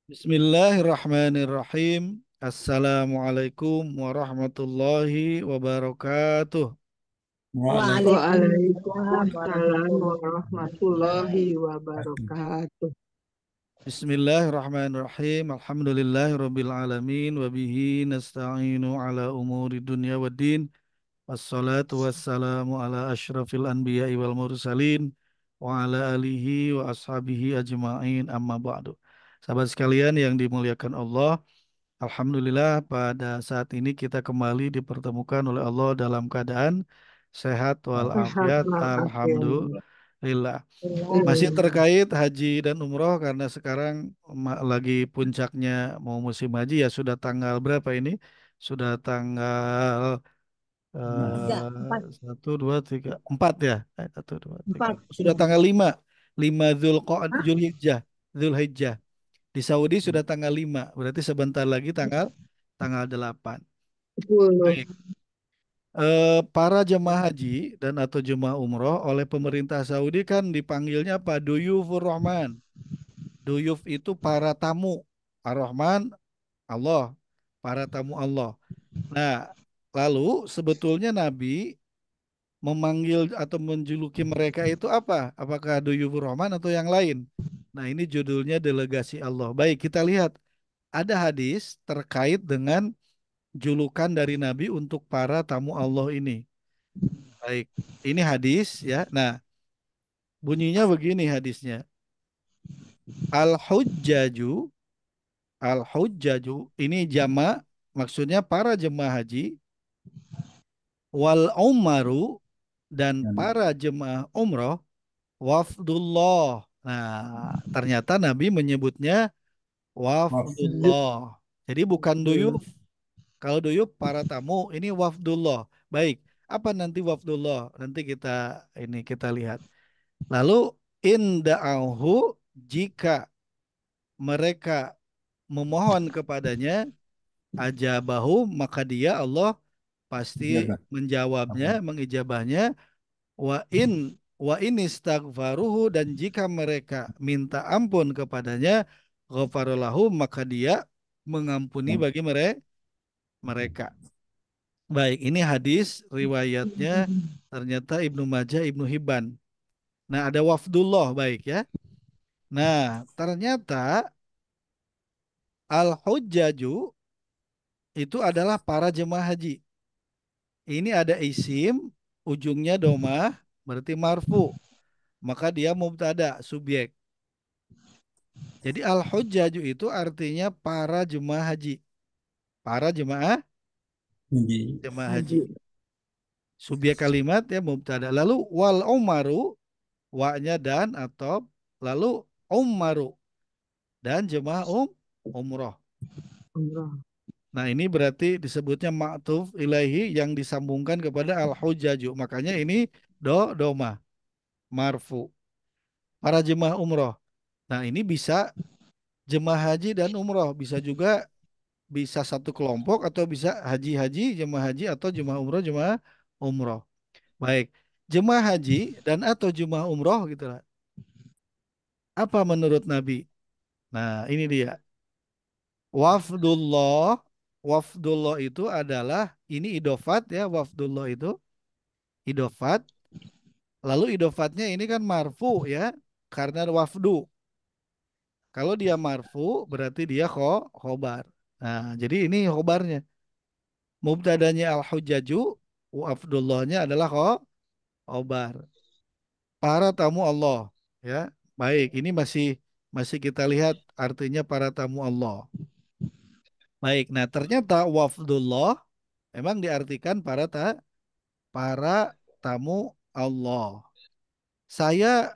Bismillahirrahmanirrahim. Assalamualaikum warahmatullahi wabarakatuh. Waalaikumsalam Waalaikumsalam warahmatullahi warahmatullahi wabarakatuh. wabarakatuh. Bismillahirrahmanirrahim. Alhamdulillahirabbil alamin wa bihi nasta'inu ala umuri dunya waddin. Wassalatu wassalamu ala asyrafil anbiya'i wal mursalin wa ala alihi wa ashabihi ajma'in amma ba'du. Sahabat sekalian yang dimuliakan Allah, Alhamdulillah pada saat ini kita kembali dipertemukan oleh Allah dalam keadaan sehat Sehat walafiat. walafiat. Alhamdulillah. Masih Alhamdulillah. terkait haji dan umroh karena sekarang lagi puncaknya mau musim haji ya sudah tanggal berapa ini? Sudah tanggal Tiga, empat, satu, dua, tiga, empat ya? Satu, dua, tiga. Empat. Sudah tanggal lima Zulhijjah, Zulhijjah. Di Saudi sudah tanggal 5, berarti sebentar lagi tanggal 8. 10. Baik. Para jemaah haji dan atau jemaah umroh oleh pemerintah Saudi kan dipanggilnya apa? Duyufur Rahman. Duyuf itu para tamu. Ar-Rahman Allah, para tamu Allah. Nah, lalu sebetulnya Nabi memanggil atau menjuluki mereka itu apa? Apakah Duyufur Rahman atau yang lain? Nah, ini judulnya delegasi Allah. Baik, kita lihat ada hadis terkait dengan julukan dari Nabi untuk para tamu Allah ini. Baik, ini hadis ya. Nah, bunyinya begini hadisnya. Al-Hujjaju, Al-Hujjaju ini jama, maksudnya para jemaah haji, wal umaru dan para jemaah umroh, wafdullah. Nah, ternyata Nabi menyebutnya wafdullah. Jadi bukan duyuf. Kalau duyuf para tamu, ini wafdullah. Baik, apa nanti wafdullah? Nanti kita lihat. Lalu inda'ahu, jika mereka memohon kepadanya, ajabahu, maka dia Allah pasti menjawabnya, mengijabahnya. Wa in istaghfaruhu, dan jika mereka minta ampun kepadanya, ghafarallahu, maka dia mengampuni bagi mereka. Baik, ini hadis riwayatnya ternyata Ibnu Majah, Ibnu Hibban. Nah, ada wafdullah, baik ya. Nah, ternyata al-hujjaju itu adalah para jemaah haji. Ini ada isim, ujungnya domah, berarti marfu. Maka dia mubtada, subjek. Jadi al-hujjaju itu artinya para jemaah haji. Para jemaah haji. Haji. Subjek kalimat ya mubtada. Lalu wal umaru, wa-nya dan atau lalu umaru dan jemaah umroh. Umrah. Nah, ini berarti disebutnya ma'tuf ilaihi yang disambungkan kepada al-hujjaju. Makanya ini doma marfu. Para jemaah umroh. Nah, ini bisa jemaah haji dan umroh, bisa juga bisa satu kelompok atau bisa haji-haji, jemaah haji atau jemaah umroh. Baik, jemaah haji dan atau jemaah umroh gitu lah. Apa menurut Nabi? Nah, ini dia. Wafdullah, wafdullah itu adalah ini idofat ya, wafdullah itu idofat. Lalu idofatnya ini kan marfu ya, karena wafdu. Kalau dia marfu berarti dia khobar. Nah, jadi ini khobarnya. Mubtadanya al-hujjaju, wafdullahnya adalah khobar. Para tamu Allah, ya. Baik, ini masih masih kita lihat artinya para tamu Allah. Baik, nah ternyata wafdullah memang diartikan para tamu Allah. Saya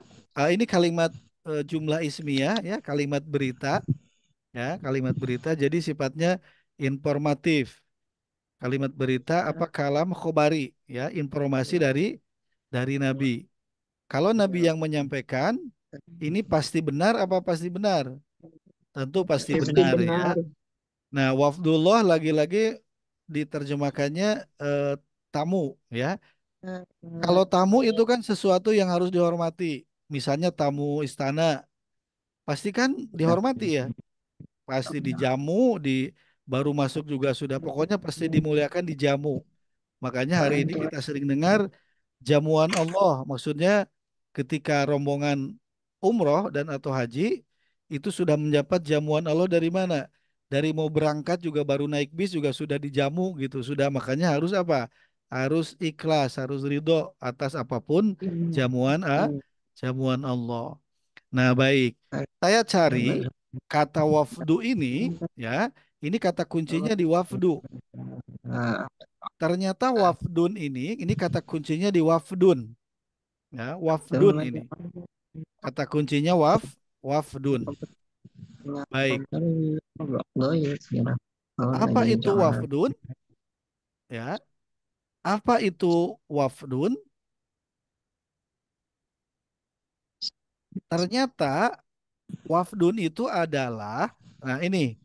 ini kalimat jumlah ismiyah ya, kalimat berita ya, kalimat berita jadi sifatnya informatif. Kalimat berita apa kalam khobari ya, informasi dari Nabi. Kalau Nabi yang menyampaikan ini pasti benar apa pasti benar? Tentu pasti Pasti benar ya. benar. Nah, wafdullah lagi-lagi diterjemahkannya eh, tamu ya. Kalau tamu itu kan sesuatu yang harus dihormati. Misalnya tamu istana, pasti kan dihormati ya. pasti dijamu, di baru masuk juga sudah, pokoknya pasti dimuliakan, dijamu. Makanya hari ini kita sering dengar jamuan Allah, maksudnya ketika rombongan umroh dan atau haji itu sudah mendapat jamuan Allah dari mana? Dari mau berangkat juga baru naik bis juga sudah dijamu gitu, sudah makanya harus apa? Harus ikhlas, harus ridho atas apapun jamuan jamuan Allah. Nah, baik. Saya cari kata wafdu ini ya. Ini kata kuncinya di wafdu. Ternyata wafdun ini kata kuncinya di wafdun. Ya, wafdun ini. Kata kuncinya wafdun. Baik. Apa itu wafdun? Ya. Apa itu wafdun? Ternyata wafdun itu adalah, nah ini,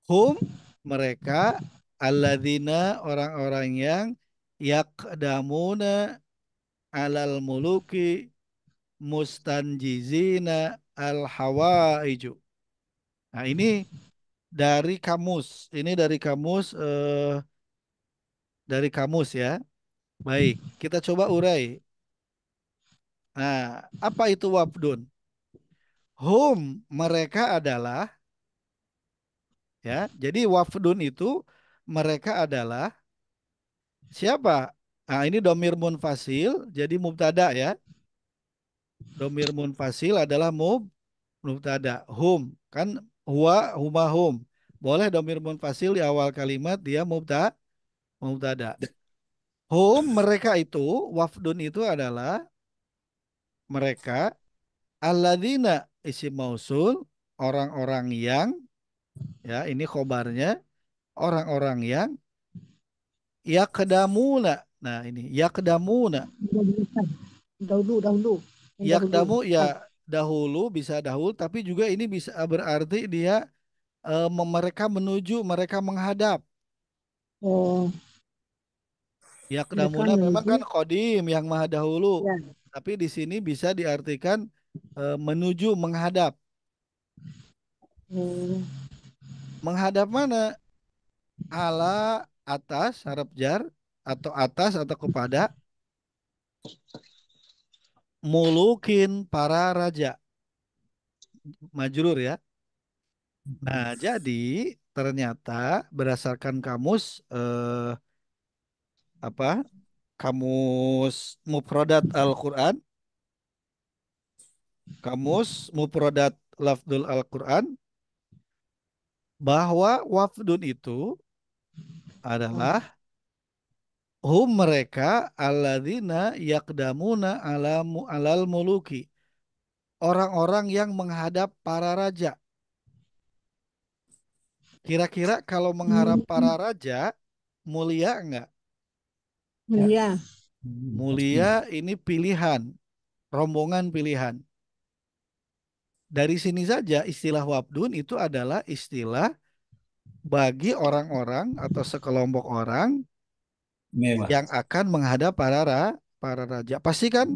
hum mereka alladzina orang-orang yang yaqdamuna alal muluki mustanjizina al hawaiju. Nah, ini dari kamus. Ini dari kamus ya. Baik, kita coba urai. Nah, apa itu wafdun? Hum mereka adalah ya. Jadi wafdun itu mereka adalah siapa? Nah, ini domir munfasil jadi mubtada ya. Domir munfasil adalah mubtada. Hum kan huwa huma hum. Boleh domir munfasil di awal kalimat dia mubtada. Hum mereka itu wafdun itu adalah mereka alladzina isim mausul orang-orang yang ya ini khobarnya orang-orang yang yakdamuna. Nah, ini yakdamuna. Dahulu, dahulu. Yang dahulu. Yakdamu ya dahulu bisa dahulu tapi juga ini bisa berarti dia mereka menuju, mereka menghadap. Oh, mereka Yakdamuna memang menuju. kan kodim yang maha dahulu. Ya. Tapi di sini bisa diartikan menuju, menghadap. Oh, Menghadap mana? Ala atas harap jar atau atas atau kepada mulukin para raja. Majrur ya. Nah, jadi ternyata berdasarkan kamus apa? Kamus Mufradat Al-Qur'an, kamus Mufradat Lafdul Al-Qur'an bahwa wafdun itu adalah hum mereka alladzina yakdamuna alal muluki. Orang-orang yang menghadap para raja. Kira-kira kalau mengharap para raja mulia enggak? mulia. Mulia ini pilihan, rombongan pilihan. Dari sini saja istilah wabdun itu adalah istilah bagi orang-orang atau sekelompok orang Mewah. yang akan menghadap para raja. Pasti kan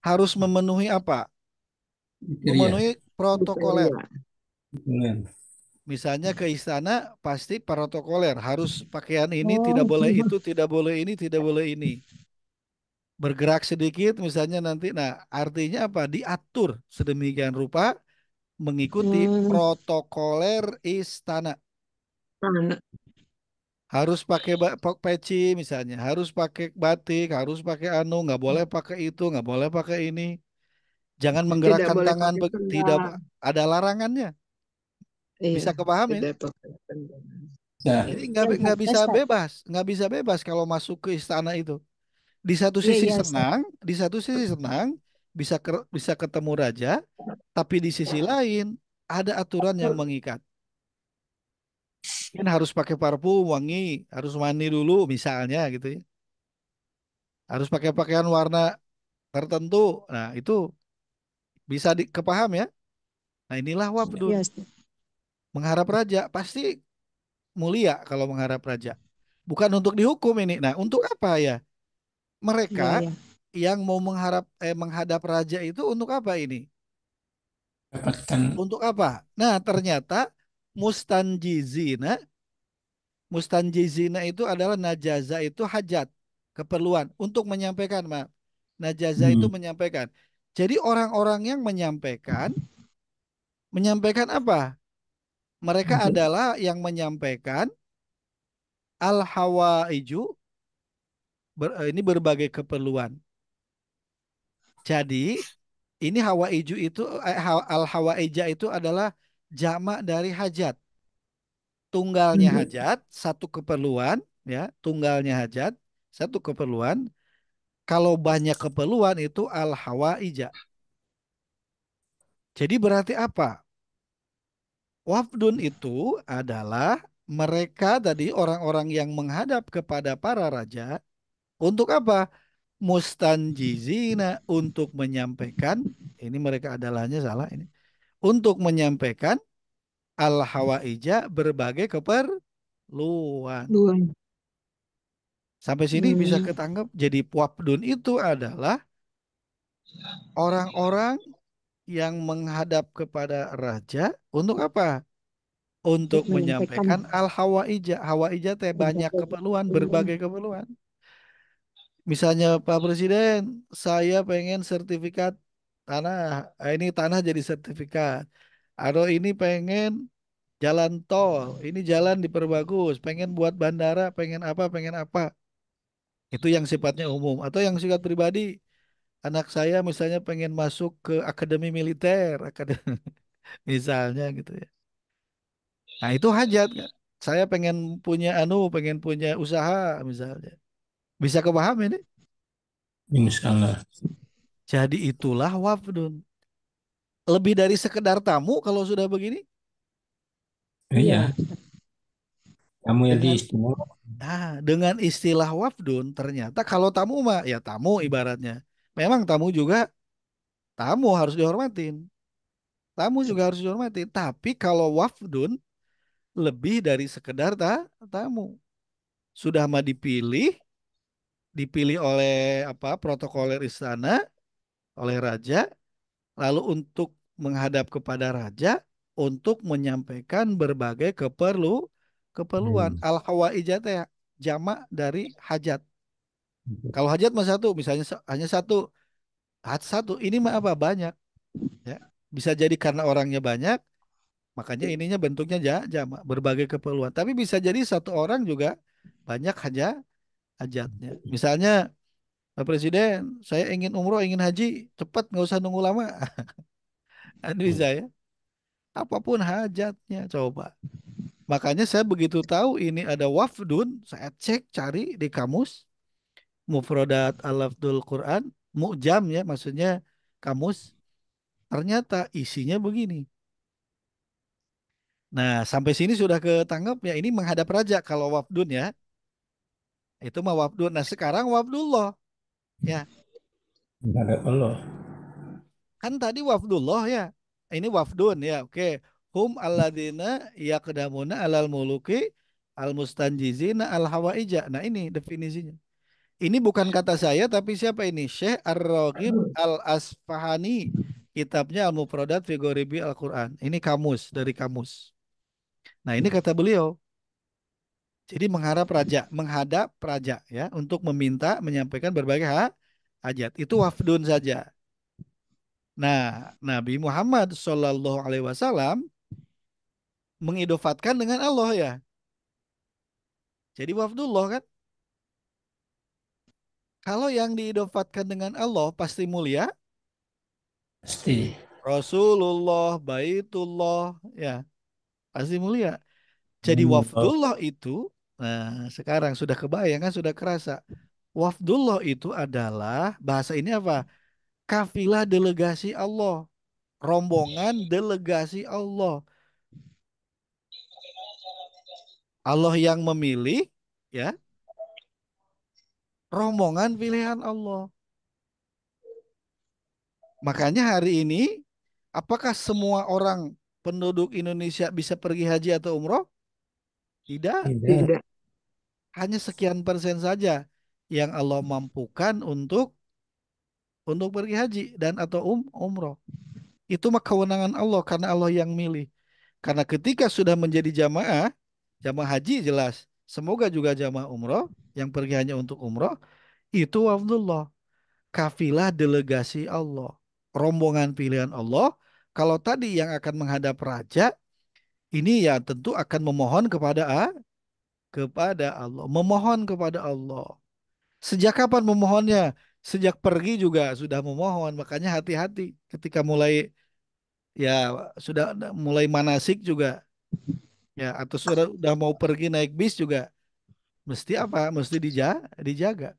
harus memenuhi apa? Kriteria. Memenuhi protokoler. Kriteria. Keren. Misalnya ke istana pasti protokoler, harus pakaian ini, tidak Oh, boleh itu, tidak boleh ini, tidak boleh ini. Bergerak sedikit misalnya nanti, nah artinya apa? Diatur sedemikian rupa mengikuti hmm, protokoler istana. Anak. Harus pakai peci misalnya, harus pakai batik, harus pakai anu, nggak boleh pakai itu, nggak boleh pakai ini. Jangan Tidak menggerakkan boleh tangan, pakai tidak sendal. ada larangannya. Iya, Bisa kepahamin? tidak pakai sendal. Nah, Jadi Iya. nggak ya, bisa Ustaz. bebas, nggak bisa bebas kalau masuk ke istana itu. Di satu Iya, sisi iya, Ustaz. senang, di satu sisi senang bisa ketemu raja, tapi di sisi lain ada aturan yang mengikat. Kan harus pakai parfum wangi, harus mandi dulu misalnya gitu ya. Harus pakai pakaian warna tertentu. Nah, itu bisa kepaham ya. Nah, inilah wafdun. Iya, Ustaz. Mengharap raja pasti mulia kalau mengharap raja. Bukan untuk dihukum ini. Nah, untuk apa ya? Mereka Iya, iya. yang mau menghadap raja itu untuk apa ini? dapatkan Untuk apa? Nah, ternyata Mustanjizina, mustanjizina itu adalah najaza itu hajat, keperluan untuk menyampaikan, maaf. Najaza itu Hmm. menyampaikan. Jadi orang-orang yang menyampaikan apa? Mereka adalah yang menyampaikan al-hawaiju, ini berbagai keperluan. Jadi ini hawaiju itu al-hawaija itu adalah jamak dari hajat. Tunggalnya hajat, satu keperluan, ya, tunggalnya hajat, satu keperluan. Kalau banyak keperluan itu al-hawaija. Jadi berarti apa? Wafdun itu adalah mereka tadi orang-orang yang menghadap kepada para raja untuk apa? Mustanjizina, untuk menyampaikan, ini mereka adalahnya salah ini. Untuk menyampaikan al-hawaija, berbagai keperluan. Dua. Sampai sini bisa Hmm. ketangkep. Jadi wafdun itu adalah orang-orang yang menghadap kepada raja untuk apa? Untuk Untuk menyampaikan menyampaikan al-hawaija. Hawaija teh banyak berbagai keperluan, keperluan. berbagai keperluan. Misalnya Pak Presiden, saya pengen sertifikat tanah. Ini tanah jadi sertifikat. Atau ini pengen jalan tol, ini jalan diperbagus, pengen buat bandara, pengen apa, pengen apa. Itu yang sifatnya umum. Atau yang sifat pribadi, anak saya misalnya pengen masuk ke akademi militer, akademi, misalnya gitu ya. Nah itu hajat kan. Saya pengen punya usaha misalnya. Bisa kepaham ini? Insya Allah. Jadi itulah wafdun. Lebih dari sekedar tamu kalau sudah begini. Iya, Iya, kamu yang Dengan diistimewa. dengan istilah wafdun ternyata kalau tamu mah ya tamu ibaratnya. Memang tamu juga tamu harus dihormatin. Tamu juga harus dihormatin. Tapi kalau wafdun lebih dari sekedar tamu. Sudah mah dipilih oleh apa protokoler istana, oleh raja, lalu untuk menghadap kepada raja untuk menyampaikan berbagai keperluan. Hmm. Al-hawaijat ya jamak dari hajat. Kalau hajat mah satu, misalnya hanya satu, satu ini mah apa banyak, ya. Bisa jadi karena orangnya banyak, makanya ininya bentuknya jamak, berbagai keperluan. Tapi bisa jadi satu orang juga banyak hajatnya. Misalnya Pak Presiden, saya ingin umroh, ingin haji, cepat nggak usah nunggu lama. Kan bisa ya. Apapun hajatnya, coba. Makanya saya begitu tahu ini ada wafdun, saya cek cari di kamus Mufradat al-Lafdul Quran, Mu'jam ya maksudnya kamus. Ternyata isinya begini. Nah, sampai sini sudah ketangkep ya ini menghadap raja kalau wafdun ya. Itu mah wafdun. Nah, sekarang wafdullah ya. Menghadap Allah. Kan tadi wafdullah ya. Ini wafdun ya. Oke. Hum alladzina yaqdamuna alal muluki al mustanjizina al hawaija. Nah, ini definisinya. Ini bukan kata saya tapi siapa ini? Syekh Ar-Raghib Al-Asfahani. Kitabnya Al-Mufradat fi Ghoribi Al-Quran. Ini kamus dari kamus. Nah, ini kata beliau. Jadi menghadap raja ya untuk meminta menyampaikan berbagai hajat. Itu wafdun saja. Nah, Nabi Muhammad Shallallahu Alaihi Wasallam mengidofatkan dengan Allah ya. Jadi wafdullah kan. Kalau yang diidofatkan dengan Allah pasti mulia. Pasti. Rasulullah, Baitullah, ya pasti mulia. Jadi Allah. wafdullah itu, nah sekarang sudah kebayang kan, sudah kerasa. Wafdullah itu adalah bahasa ini apa? Kafilah delegasi Allah, rombongan delegasi Allah. Allah yang memilih, ya, rombongan pilihan Allah. Makanya hari ini, apakah semua orang penduduk Indonesia bisa pergi haji atau umroh? Tidak. Tidak. Tidak. Hanya sekian persen saja yang Allah mampukan untuk pergi haji dan atau umroh. Itu mah kewenangan Allah karena Allah yang milih. Karena ketika sudah menjadi jamaah haji jelas. Semoga juga jamaah umroh yang pergi hanya untuk umroh itu wafdullah. Kafilah delegasi Allah. Rombongan pilihan Allah. Kalau tadi yang akan menghadap raja, ini ya tentu akan memohon kepada Allah. Memohon kepada Allah. Sejak kapan memohonnya? Sejak pergi juga sudah memohon. Makanya hati-hati ketika ya sudah mulai manasik juga ya atau sudah mau pergi naik bis juga mesti apa? Mesti dijaga.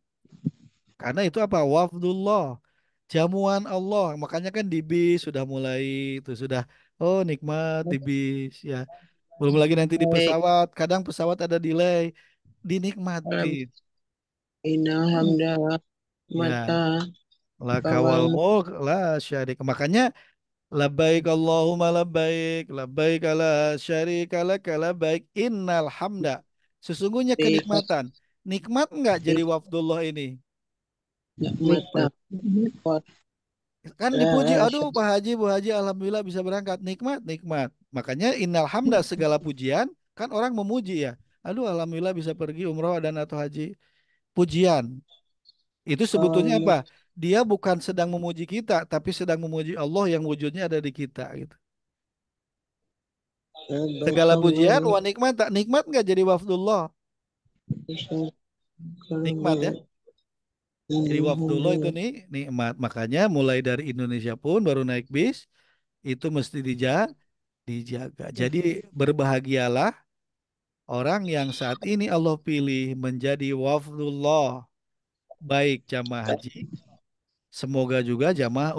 Karena itu apa? Wafdullah. Jamuan Allah. Makanya kan di bis sudah mulai itu sudah oh nikmat di bis ya. Belum lagi nanti di Baik. pesawat. Kadang pesawat ada delay. Dinikmatin. Inna hamda Ya. mata Laka kawal wal mulk la syarik. Makanya labbaik Allahumma labbaik, labbaik la syarika laka labbaik, innal hamda. Sesungguhnya muti kenikmatan. Nikmat enggak jadi wafdullah ini? mata kot Kan dipuji, aduh Pak Haji, Bu Haji, alhamdulillah bisa berangkat. Nikmat, nikmat. Makanya innal hamda segala pujian, kan orang memuji ya. Aduh alhamdulillah bisa pergi umroh dan atau haji. Pujian. Itu kawal sebetulnya apa? mulk Dia bukan sedang memuji kita, tapi sedang memuji Allah yang wujudnya ada di kita gitu. labbaik Segala pujian, Allahumma wa nikmat, tak nikmat nggak jadi wafdullah? Nikmat ya. Jadi inna wafdullah itu hamda nih nikmat. Makanya mulai dari Indonesia pun baru naik bis itu mesti dijaga. Jadi berbahagialah orang yang saat ini Allah pilih menjadi wafdullah baik jamaah haji, semoga juga jamaah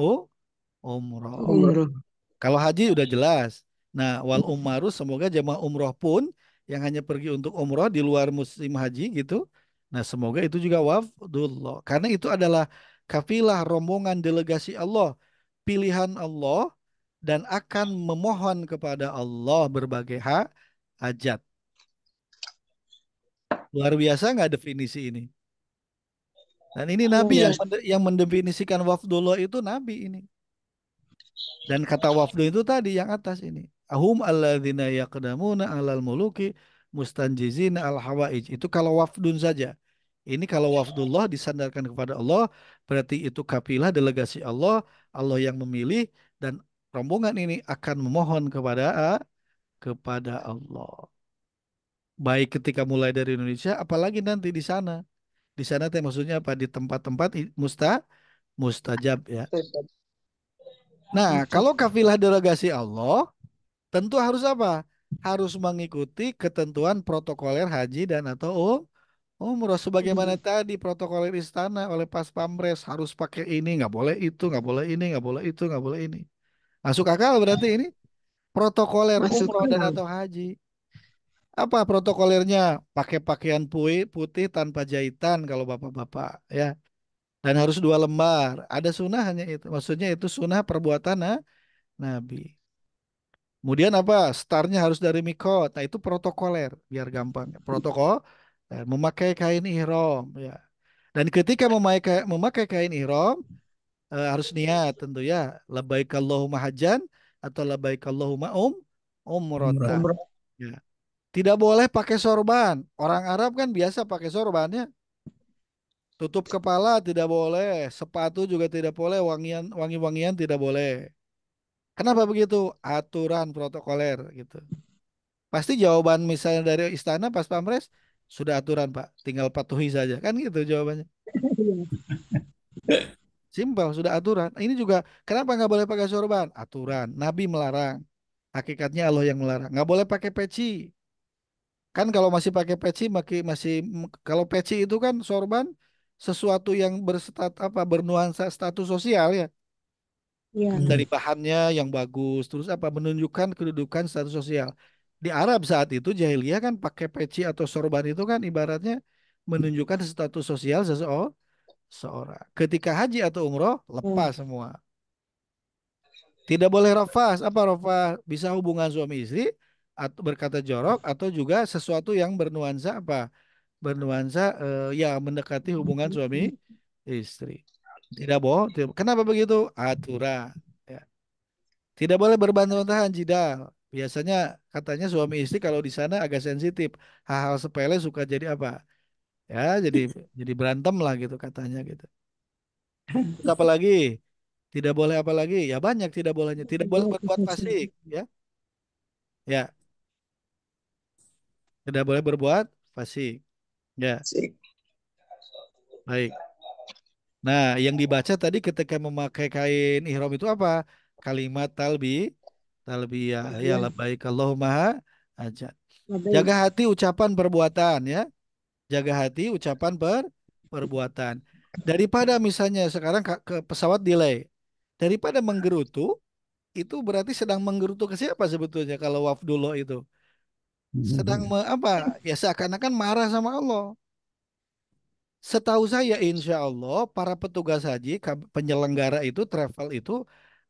umroh. umroh Kalau haji udah jelas. Nah, wal umarus semoga jamaah umroh pun yang hanya pergi untuk umroh di luar musim haji gitu. Nah, semoga itu juga wafdullah. Karena itu adalah kafilah rombongan delegasi Allah, pilihan Allah dan akan memohon kepada Allah berbagai hajat. Luar biasa nggak definisi ini? Dan ini Nabi ya yang mendefinisikan wafdullah itu Nabi ini. Dan kata wafdu itu tadi yang atas ini. Ahum alladzina yaqdamuna alal muluki mustanjizina al hawaij. Itu kalau wafdun saja. Ini kalau wafdullah disandarkan kepada Allah, berarti itu kafilah delegasi Allah, Allah yang memilih dan rombongan ini akan memohon kepada Allah. Baik ketika mulai dari Indonesia, apalagi nanti di sana. Di sana teh maksudnya apa? Di tempat-tempat mustajab ya. Nah, kalau kafilah delegasi Allah tentu harus apa? Harus mengikuti ketentuan protokoler haji dan atau umroh sebagaimana tadi protokoler istana oleh pas pamres harus pakai ini, nggak boleh itu, nggak boleh ini, nggak boleh itu, nggak boleh ini. Masuk akal berarti ini protokoler masuk umroh dan akal atau haji. Apa protokolernya? Pakai pakaian putih tanpa jahitan kalau bapak-bapak ya. Dan harus 2 lembar. Ada sunnahnya itu. Maksudnya itu sunnah perbuatan Nabi. Kemudian apa? Startnya harus dari mikot. Nah itu protokoler, biar gampang. Protokol memakai kain ihram, ya. Dan ketika memakai kain ihram harus niat tentu ya. Labbaik Allahumma hajjan atau labbaik Allahumma umratan. umroh Ya. Tidak boleh pakai sorban. Orang Arab kan biasa pakai sorbannya. Tutup kepala tidak boleh. Sepatu juga tidak boleh. Wangi-wangian tidak boleh. Kenapa begitu? Aturan protokoler gitu. Pasti jawaban misalnya dari istana pas pamres sudah aturan Pak, tinggal patuhi saja kan gitu jawabannya. Simpel sudah aturan. Ini juga kenapa nggak boleh pakai sorban? Aturan. Nabi melarang. Hakikatnya Allah yang melarang. Nggak boleh pakai peci. Kan kalau masih pakai peci kalau peci itu kan sorban sesuatu yang bernuansa status sosial ya. ya Dari bahannya yang bagus terus apa menunjukkan kedudukan status sosial. Di Arab saat itu jahiliyah kan pakai peci atau sorban itu kan ibaratnya menunjukkan status sosial seseorang. Ketika haji atau umroh lepas semua. Tidak boleh rafas. Apa rafas? Bisa hubungan suami istri atau berkata jorok atau juga sesuatu yang bernuansa bernuansa ya mendekati hubungan suami istri. Tidak bohong. Kenapa begitu? Aturan. Ya. Tidak boleh berbantah-bantahan jidal. Biasanya katanya suami istri kalau di sana agak sensitif, hal-hal sepele suka jadi apa? Ya, jadi berantem lah gitu katanya gitu. Terus apa lagi? Tidak boleh apa lagi? Ya banyak tidak bolehnya. Tidak boleh Berbuat berbuat fasik. fasik, ya. Ya, tidak boleh berbuat fasik. Ya, Fasik. baik. Nah, yang dibaca tadi ketika memakai kain ihram itu apa? Kalimat talbiyah, ya Ya, labbaik Allahumma aja. baik. Jaga hati ucapan perbuatan ya. Jaga hati ucapan perbuatan. Daripada misalnya sekarang ke pesawat delay. Daripada menggerutu, itu berarti sedang menggerutu ke siapa sebetulnya kalau wafdullah itu? Sedang apa? Ya seakan-akan marah sama Allah. Setahu saya, insya Allah para petugas haji, penyelenggara itu, travel itu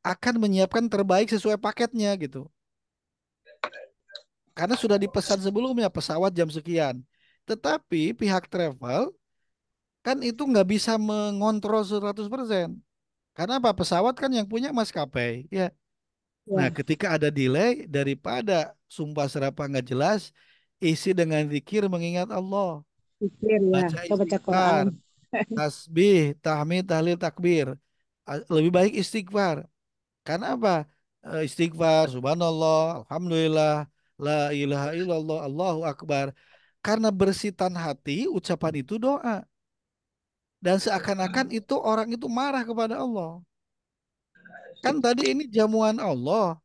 akan menyiapkan terbaik sesuai paketnya gitu. Karena sudah dipesan sebelumnya pesawat jam sekian. Tetapi pihak travel kan itu nggak bisa mengontrol 100%. Karena apa? Pesawat kan yang punya maskapai. Ya. Nah, Ya, ketika ada delay, daripada sumpah serapah nggak jelas, isi dengan zikir mengingat Allah. pikir ya. Baca Atau baca Quran. istighfar, tasbih, tahmid, tahlil, takbir. Lebih baik istighfar. Karena apa? Istighfar, subhanallah, alhamdulillah, la ilaha illallah, Allahu akbar. Karena bersitan hati, ucapan itu doa. Dan seakan-akan itu orang itu marah kepada Allah. Kan tadi ini jamuan Allah,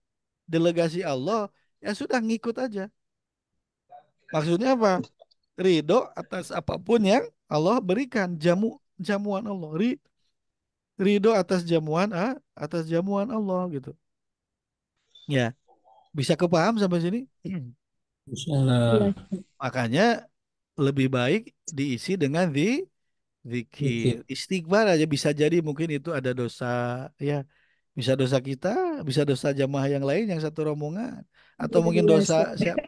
delegasi Allah, ya sudah ngikut aja. Maksudnya apa? Ridho atas apapun yang Allah berikan, jamuan Allah. Ridho atas atas jamuan Allah gitu. Ya, bisa kepaham sampai sini? Insyaallah. Iya, Makanya lebih baik diisi dengan zikir. Zikir. Istighfar aja bisa jadi mungkin itu ada dosa ya. Bisa dosa kita, bisa dosa jamaah yang lain yang satu rombongan atau mungkin iya, dosa Ustaz. siapa?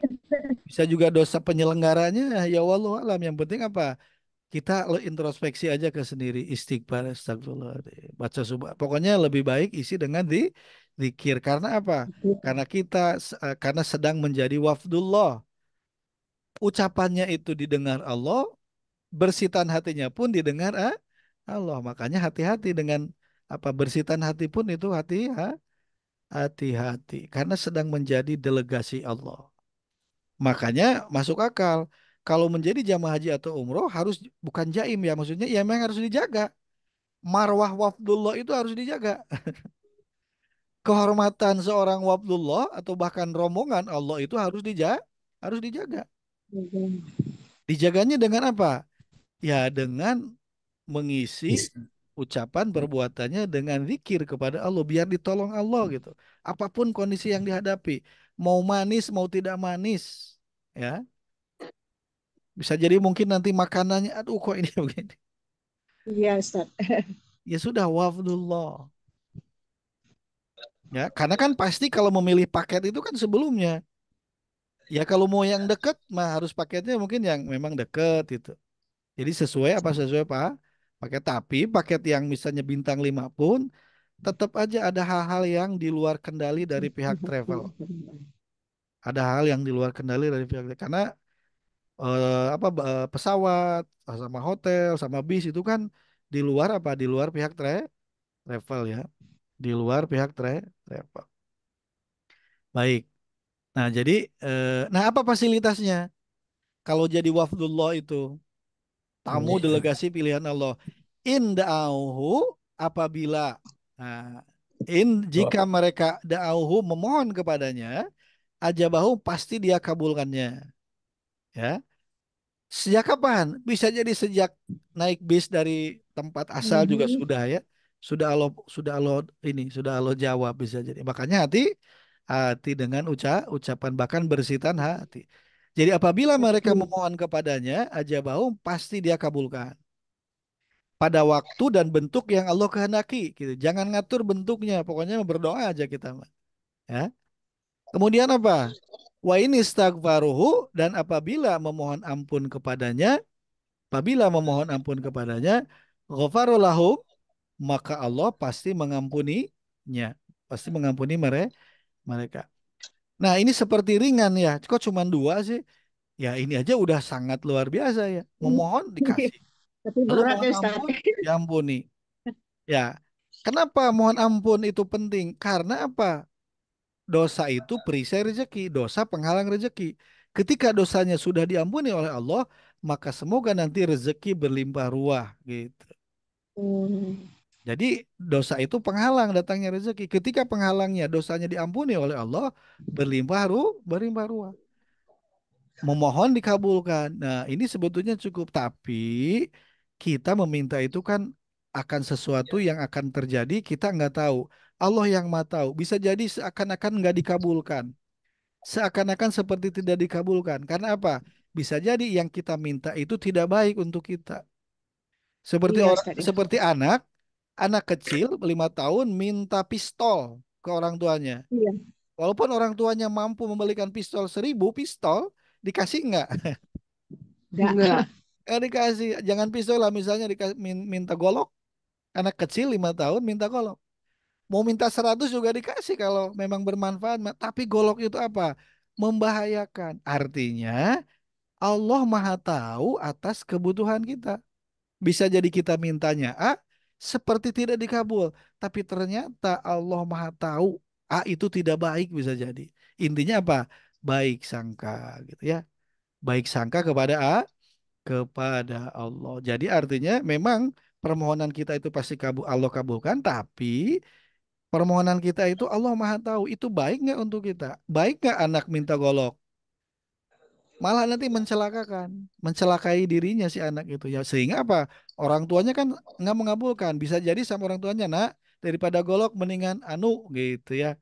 Bisa juga dosa penyelenggaranya. Ya wallahu alam. Yang penting apa? Kita introspeksi aja ke sendiri. Istighfar, astagfirullah. Baca subah. Pokoknya lebih baik isi dengan zikir. Karena apa? Karena kita karena sedang menjadi wafdullah. Ucapannya itu didengar Allah, bersitan hatinya pun didengar Allah. Makanya hati-hati dengan apa bersitan hati pun itu hati-hati karena sedang menjadi delegasi Allah. Makanya masuk akal. Kalau menjadi jamaah haji atau umroh harus bukan jaim ya maksudnya ya memang harus dijaga. Marwah wafdullah itu harus dijaga. Kehormatan seorang wafdullah atau bahkan rombongan Allah itu harus dijaga. Dijaganya dengan apa? Ya dengan mengisi Bisa. ucapan perbuatannya dengan zikir kepada Allah biar ditolong Allah gitu. Apapun kondisi yang dihadapi, mau manis mau tidak manis, ya bisa jadi mungkin nanti makanannya, aduh kok ini begini. Iya, Ustaz. Ya sudah wafdullah. Ya, karena kan pasti kalau memilih paket itu kan sebelumnya. Ya kalau mau yang deket mah harus paketnya mungkin yang memang deket itu. Jadi sesuai apa sesuai Pak? Paket tapi paket yang misalnya bintang 5 pun tetap aja ada hal-hal yang di luar kendali dari pihak travel. Ada hal yang di luar kendali dari pihak karena pesawat sama hotel sama bis itu kan di luar apa? Di luar pihak travel ya. Di luar pihak travel. Baik. Nah, jadi nah apa fasilitasnya? Kalau jadi wafdullah itu tamu Ini delegasi pilihan Allah. Inda'auhu apabila nah, jika mereka da'auhu memohon kepadanya, ajabahu pasti dia kabulkannya. Ya. Sejak kapan? Bisa jadi sejak naik bis dari tempat asal juga Mhm. sudah ya. Sudah Allah jawab bisa jadi. Makanya hati dengan ucapan bahkan bersitan hati. Jadi apabila mereka Hati. memohon kepadanya, ajabahu pasti dia kabulkan pada waktu dan bentuk yang Allah kehendaki gitu. Jangan ngatur bentuknya, pokoknya berdoa aja kita mah. Ya. Kemudian apa? Wa ini istaghfaruhu dan apabila memohon ampun kepadanya, ghafarallahu maka Allah pasti mengampuninya, pasti mengampuni mereka. Nah, ini seperti ringan ya. Kok cuma dua sih? Ya ini aja udah sangat luar biasa ya. Memohon dikasih. Tapi Lalu berat mohon ya Ustaz. ampun diampuni. Ya. Kenapa mohon ampun itu penting? Karena apa? Dosa itu perisai rezeki, dosa penghalang rezeki. Ketika dosanya sudah diampuni oleh Allah, maka semoga nanti rezeki berlimpah ruah gitu. Hmm. Jadi dosa itu penghalang datangnya rezeki. Ketika penghalangnya dosanya diampuni oleh Allah, berlimpah ruah. Memohon dikabulkan. Nah, ini sebetulnya cukup, tapi kita meminta itu kan akan sesuatu yang akan terjadi, kita nggak tahu. Allah yang maha tahu. Bisa jadi seakan-akan nggak dikabulkan, seakan-akan seperti tidak dikabulkan. Karena apa? Bisa jadi yang kita minta itu tidak baik untuk kita. Seperti Iya orang, Ustaz ya. seperti anak kecil 5 tahun minta pistol ke orang tuanya. Iya, Walaupun orang tuanya mampu membelikan pistol 1.000 pistol, dikasih nggak? enggak. Enggak. Dikasih. Jangan pistol lah, misalnya minta golok. Anak kecil 5 tahun minta golok. Mau minta 100 juga dikasih kalau memang bermanfaat. Tapi golok itu apa? Membahayakan. Artinya Allah Maha tahu atas kebutuhan kita. Bisa jadi kita mintanya A, seperti tidak dikabul. Tapi ternyata Allah Maha tahu A itu tidak baik, bisa jadi. Intinya apa? Baik sangka gitu ya. Baik sangka kepada kepada Allah. Jadi artinya memang permohonan kita itu pasti Allah kabulkan, tapi permohonan kita itu Allah Maha tahu itu baik nggak untuk kita. Baik nggak anak minta golok? Malah nanti mencelakakan, mencelakai dirinya si anak itu ya. Sehingga apa? Orang tuanya kan nggak mengabulkan. Bisa jadi sama orang tuanya, nak, daripada golok mendingan anu gitu ya.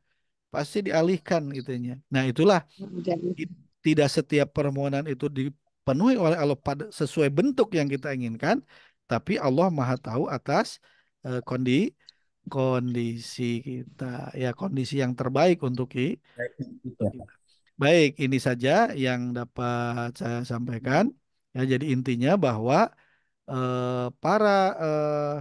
Pasti dialihkan itunya. Nah, itulah Jadi tidak setiap permohonan itu dipenuhi oleh Allah pada sesuai bentuk yang kita inginkan, tapi Allah Maha tahu atas kondisi kita, ya kondisi yang terbaik untuk Gitu. kita. Baik, ini saja yang dapat saya sampaikan. Ya, jadi intinya bahwa para eh,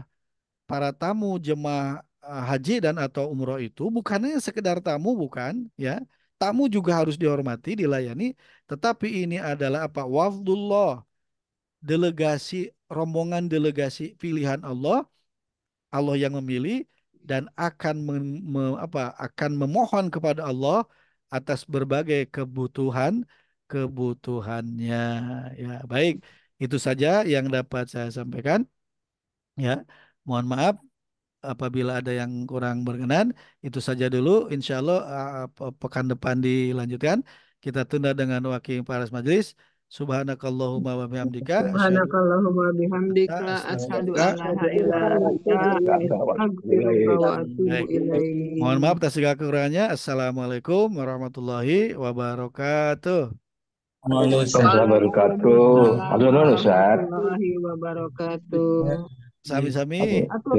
para tamu jemaah haji dan atau umroh itu bukannya sekedar tamu, bukan ya. Tamu juga harus dihormati, dilayani, tetapi ini adalah apa? Wafdullah, delegasi, rombongan delegasi pilihan Allah, Allah yang memilih dan akan akan memohon kepada Allah atas berbagai kebutuhannya. Ya, baik. Itu saja yang dapat saya sampaikan ya. Mohon maaf apabila ada yang kurang berkenan. Itu saja dulu. Insya Allah pekan depan dilanjutkan. Kita tunda dengan wakil paras majelis. Subhanakallahumma wa bihamdika asyhadu Subhanakallahumma an bihamdika la asyhadu ilaha an illa la anta ilaha illa anta astaghfiruka wa astaghfiruka. atubu Baik. Mohon maaf ilaik. atas segala kekurangannya. Assalamualaikum warahmatullahi wabarakatuh. Waalaikumsalam wabarakatuh. Waalaikumsalam Aduh, Ustaz. warahmatullahi wabarakatuh. Sami-sami. Atuh